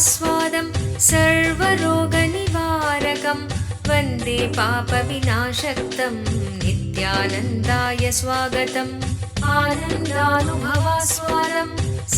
स्वादं सर्वरोगनिवारकं वन्दे पापविनाशक्तं नित्यानन्दाय स्वागतम् आनन्दानुभवास्वादं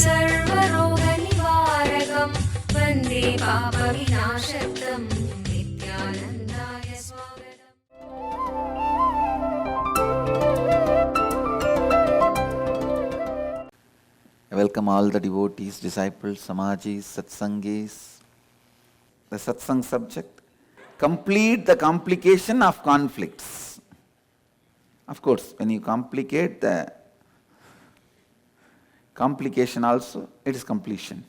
सर्वरोगनिवारकं वन्दे पापविनाशक्तं नित्यानन्दाय स्वागतम्. I welcome all the devotees, disciples, samajis, satsangis. The satsang subject: complete the complication of conflicts. Of course, when you complicate the complication also, it is completion.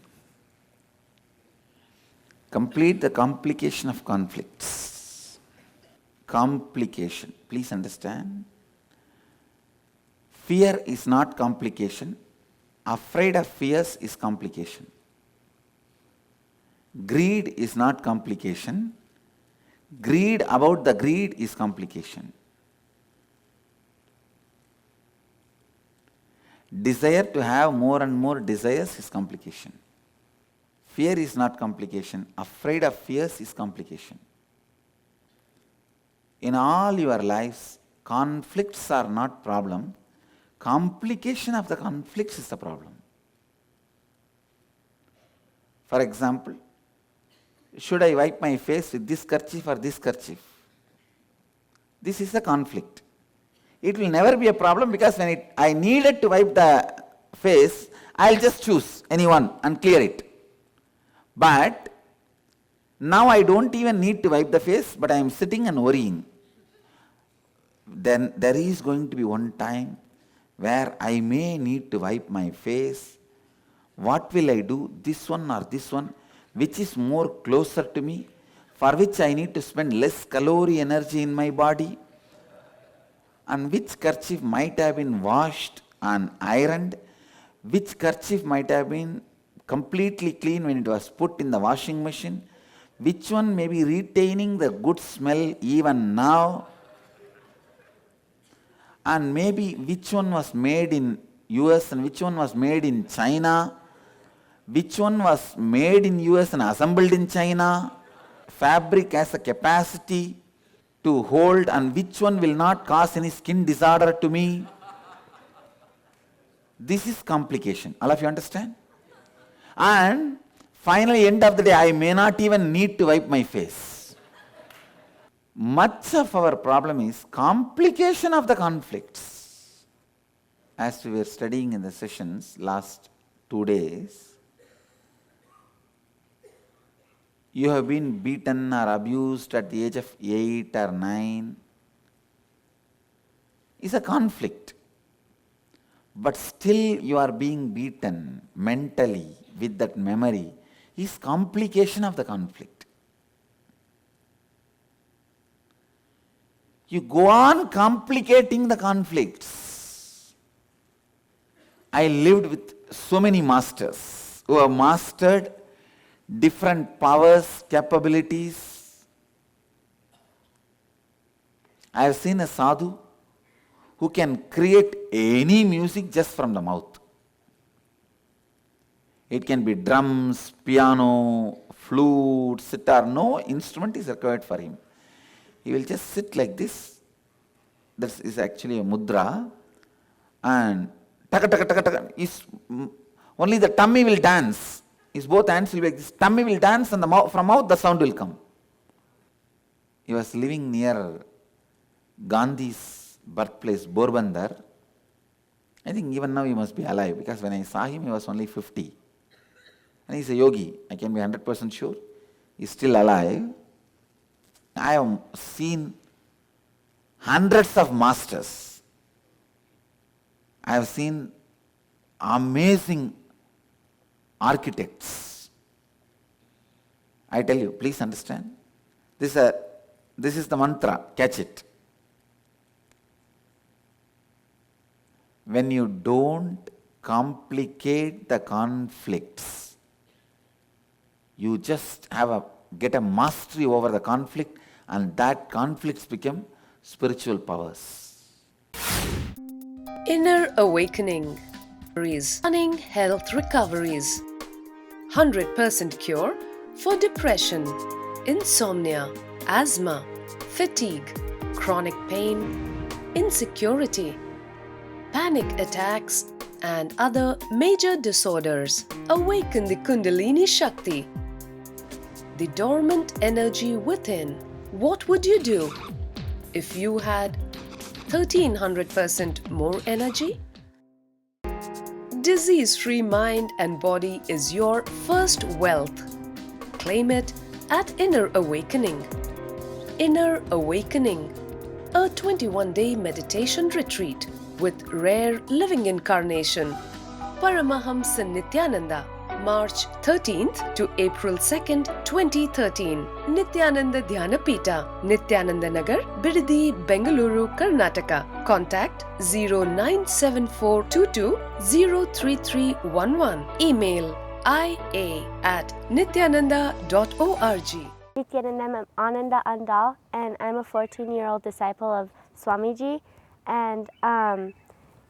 Complete the complication of conflicts. Complication. Please understand. Fear is not complication. Afraid of fears is complication. Greed is not complication. Greed about the greed is complication. Desire to have more and more desires is complication. Fear is not complication. Afraid of fears is complication. In all your lives, conflicts are not problem. Complication of the conflicts is the problem. For example, should I wipe my face with this kerchief or this kerchief? This is a conflict. It will never be a problem because when I needed to wipe the face, I'll just choose any one and clear it. But now I don't even need to wipe the face, but I am sitting and worrying. Then there is going to be one time where I may need to wipe my face. What will I do? This one or this one? Which is more closer to me? For which I need to spend less calorie energy in my body? And which kerchief might have been washed and ironed? Which kerchief might have been completely clean when it was put in the washing machine? Which one may be retaining the good smell even now? And maybe which one was made in US and which one was made in China? Which one was made in US and assembled in China? Fabric has a capacity to hold, and which one will not cause any skin disorder to me? This is complication. All of you understand? And finally, end of the day, I may not even need to wipe my face. Much of our problem is complication of the conflicts. As we were studying in the sessions last 2 days, you have been beaten or abused at the age of 8 or 9. It's a conflict. But still you are being beaten mentally with that memory is complication of the conflict. You go on complicating the conflicts. I lived with so many masters who have mastered different powers, capabilities. I have seen a sadhu who can create any music just from the mouth. It can be drums, piano, flute, sitar. No instrument is required for him. He will just sit like this. This is actually a mudra. And taka taka taka taka. Only the tummy will dance. His both hands will be like this. Tummy will dance and from mouth the sound will come. He was living near Gandhi's birthplace, Porbandar. I think even now he must be alive because when I saw him he was only 50. And he's a yogi. I can be 100% sure. He's still alive. I have seen hundreds of masters. I have seen amazing architects. I tell you, please understand. This is the mantra. Catch it. When you don't complicate the conflicts, you just get a mastery over the conflict, and that conflicts become spiritual powers. Inner awakening. Stunning health recoveries. 100% cure for depression, insomnia, asthma, fatigue, chronic pain, insecurity, panic attacks, and other major disorders. Awaken the Kundalini Shakti, the dormant energy within. What would you do if you had 1300% more energy? Disease-free mind and body is your first wealth. Claim it at Inner Awakening. Inner Awakening, a 21-day meditation retreat with rare living incarnation, Paramahamsa Nithyananda, March 13th to April 2nd, 2013. Nithyananda Dhyana-pita, Nithyananda Nagar, Bidadi, Bengaluru, Karnataka. Contact 097422 03311. Email ia@nithyananda.org. Nithyananda, I'm Ananda Andal, and I'm a 14-year-old disciple of Swamiji. And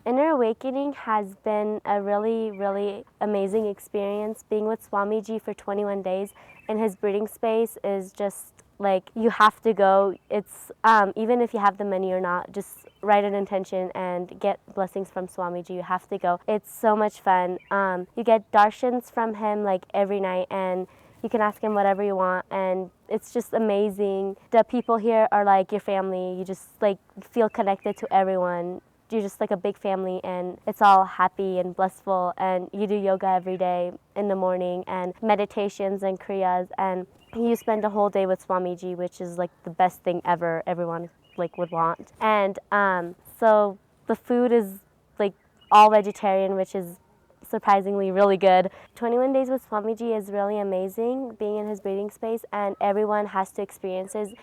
Inner Awakening has been a really, really amazing experience. Being with Swamiji for 21 days in his breathing space is just like, you have to go. It's even if you have the money or not, just write an intention and get blessings from Swamiji. You have to go. It's so much fun. You get darshans from him like every night, and you can ask him whatever you want, and it's just amazing. The people here are like your family. You just like feel connected to everyone. You're just like a big family, and it's all happy and blissful. And you do yoga every day in the morning, and meditations and kriyas, and you spend a whole day with Swamiji, which is like the best thing ever. Everyone like would want. And so the food is like all vegetarian, which is surprisingly really good. 21 days with Swamiji is really amazing, being in his breathing space, and everyone has to experience this.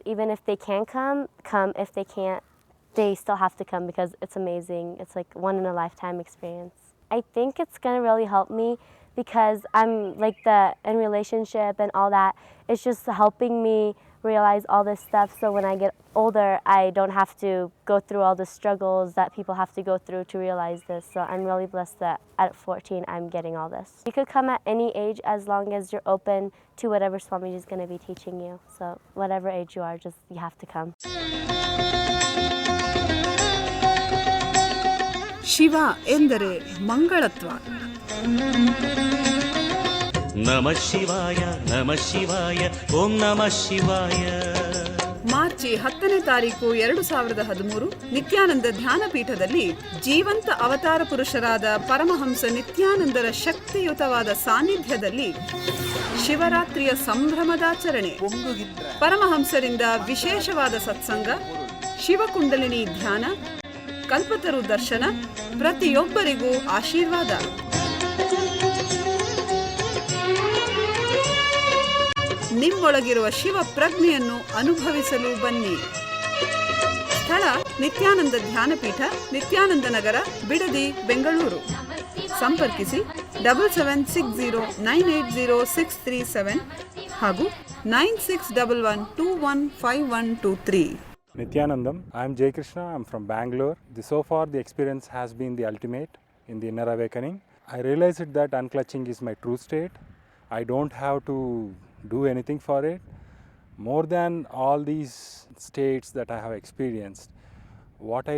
Even if they can come. If they can't, they still have to come, because it's amazing. It's like one in a lifetime experience. I think it's gonna really help me, because I'm like in relationship and all that. It's just helping me realize all this stuff, so when I get older, I don't have to go through all the struggles that people have to go through to realize this. So I'm really blessed that at 14 I'm getting all this. You could come at any age, as long as you're open to whatever Swamiji is going to be teaching you. So whatever age you are, you have to come. Shiva ಎಂದರೆ ಮಂಗಳತ್ವ. ನಮಃ ಶಿವಾಯ ನಮಃ ಶಿವಾಯ ಓಂ ನಮಃ ಶಿವಾಯ. March 10ನೇ ತಾರೀಕು 2013 ನಿತ್ಯಾನಂದ ಧ್ಯಾನಪೀಠದಲ್ಲಿ ಜೀವಂತ ಅವತಾರ ಪುರುಷರಾದ ಪರಮಹಂಸ ನಿತ್ಯಾನಂದರ ಶಕ್ತಿಯುತವಾದ ಸಾನ್ನಿಧ್ಯದಲ್ಲಿ ಶಿವರಾತ್ರಿಯ ಸಂಭ್ರಮದಾಚರಣೆ. ಪರಮಹಂಸರಿಂದ ವಿಶೇಷವಾದ ಸತ್ಸಂಗ, ಶಿವಕುಂಡಲಿನಿ ಧ್ಯಾನ, ಕಲ್ಪತರು ದರ್ಶನ, ಪ್ರತಿಯೊಬ್ಬರಿಗೂ ಆಶೀರ್ವಾದ. ನಿಮ್ಮೊಳಗಿರುವ ಶಿವ ಪ್ರಜ್ಞೆಯನ್ನು ಅನುಭವಿಸಲು ಬನ್ನಿ. ಸ್ಥಳ ನಿತ್ಯಾನಂದ ಧ್ಯಾನಪೀಠ, ನಿತ್ಯಾನಂದ ನಗರ, ಬಿಡದಿ, ಬೆಂಗಳೂರು. ಸಂಪರ್ಕಿಸಿ 7760980637 ಹಾಗೂ 9611215123. Nithyanandam. I am Jay Krishna. I am from Bangalore. So far the experience has been the ultimate in the Inner Awakening. I realized that unclutching is my true state. I don't have to do anything for it. More than all these states that I have experienced, what I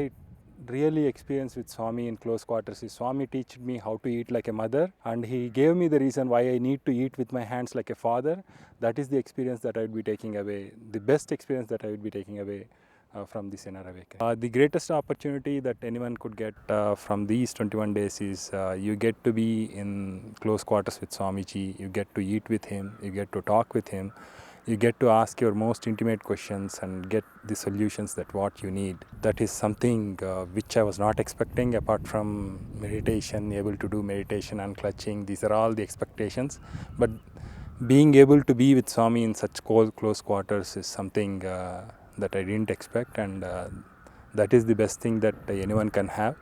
really experienced with Swami in close quarters is Swami taught me how to eat like a mother, and he gave me the reason why I need to eat with my hands like a father. That is the experience that I would be taking away, the best experience that I would be taking away from this Inner Awakening. The greatest opportunity that anyone could get from these 21 days is you get to be in close quarters with Swamiji, you get to eat with him, you get to talk with him, you get to ask your most intimate questions and get the solutions that what you need. That is something which I was not expecting, apart from meditation, able to do meditation, unclutching. These are all the expectations. But being able to be with Swami in such close quarters is something that I didn't expect, and that is the best thing that anyone can have.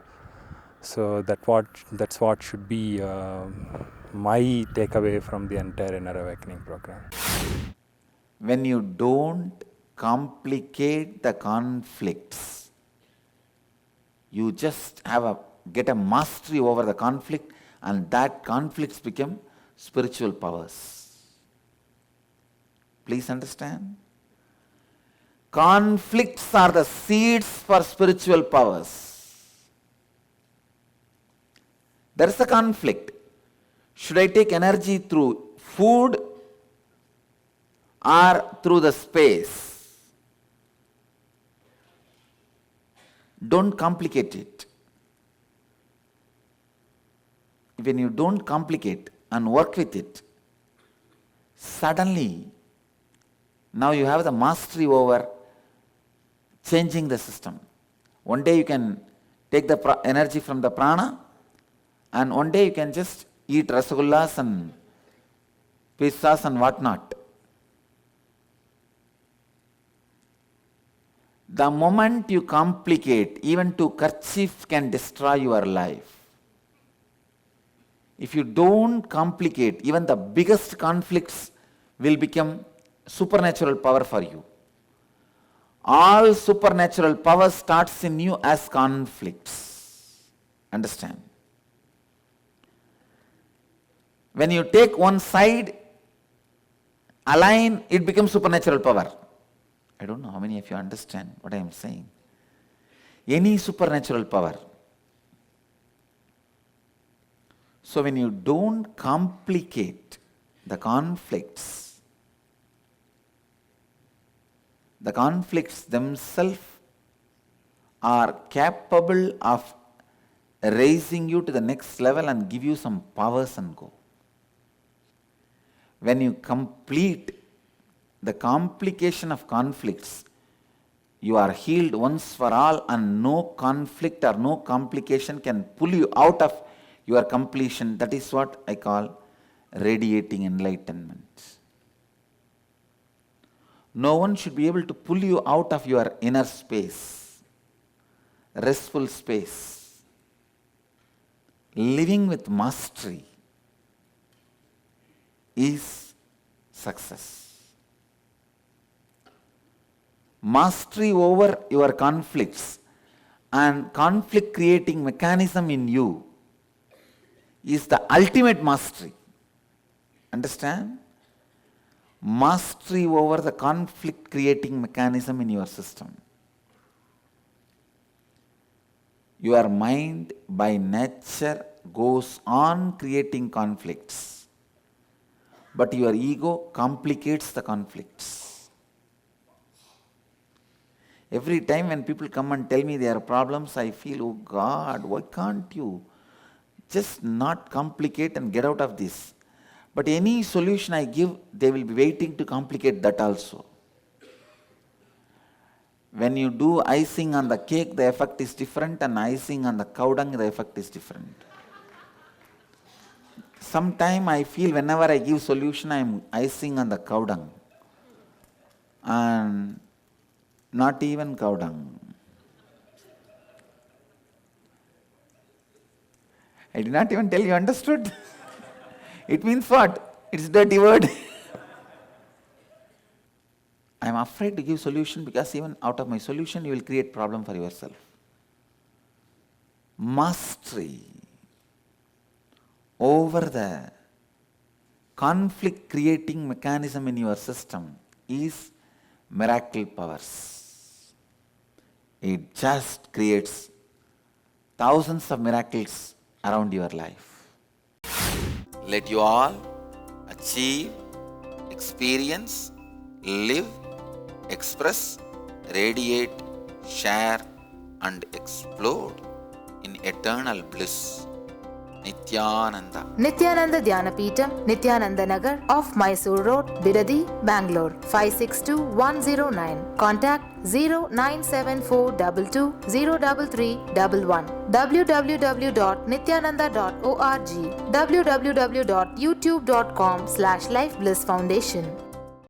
So that's what should be my takeaway from the entire Inner Awakening program. When you don't complicate the conflicts, you just get a mastery over the conflict, and that conflicts become spiritual powers. Please understand. Conflicts are the seeds for spiritual powers. There is a conflict. Should I take energy through food or through the space? Don't complicate it. When you don't complicate and work with it, suddenly now you have the mastery over changing the system. One day you can take the energy from the prana, and one day you can just eat rasagullas and pizzas and whatnot. The moment you complicate, even 2 kerchiefs can destroy your life. If you don't complicate, even the biggest conflicts will become supernatural power for you. All supernatural power starts in you as conflicts. Understand? When you take one side, align, it becomes supernatural power. I don't know how many of you understand what I am saying. Any supernatural power. So when you don't complicate the conflicts themselves are capable of raising you to the next level and give you some powers and go. When you complete the complication of conflicts, you are healed once for all, and no conflict or no complication can pull you out of your completion. That is what I call radiating enlightenment. No one should be able to pull you out of your inner space, restful space. Living with mastery is success. Mastery over your conflicts and conflict creating mechanism in you is the ultimate mastery. Understand? Mastery over the conflict creating mechanism in your system. Your mind by nature goes on creating conflicts, but your ego complicates the conflicts. Every time when people come and tell me their problems, I feel, oh God, why can't you just not complicate and get out of this? But any solution I give, they will be waiting to complicate that also. When you do icing on the cake, the effect is different, and icing on the cow dung, the effect is different. Sometimes I feel whenever I give solution, I am icing on the cow dung. And not even cow dung. I did not even tell you, understood? It means what? It's a dirty word. I am afraid to give solution because even out of my solution you will create problem for yourself. Mastery over the conflict creating mechanism in your system is miracle powers. It just creates thousands of miracles around your life. Let you all achieve, experience, live, express, radiate, share and explode in eternal bliss. Nithyananda. Nithyananda Dhyanapitham, Nithyananda Nagar, off Mysore Road, Bidadi, Bangalore, 562109. Contact 097422033311. www.nithyananda.org. www.youtube.com/Life Bliss Foundation.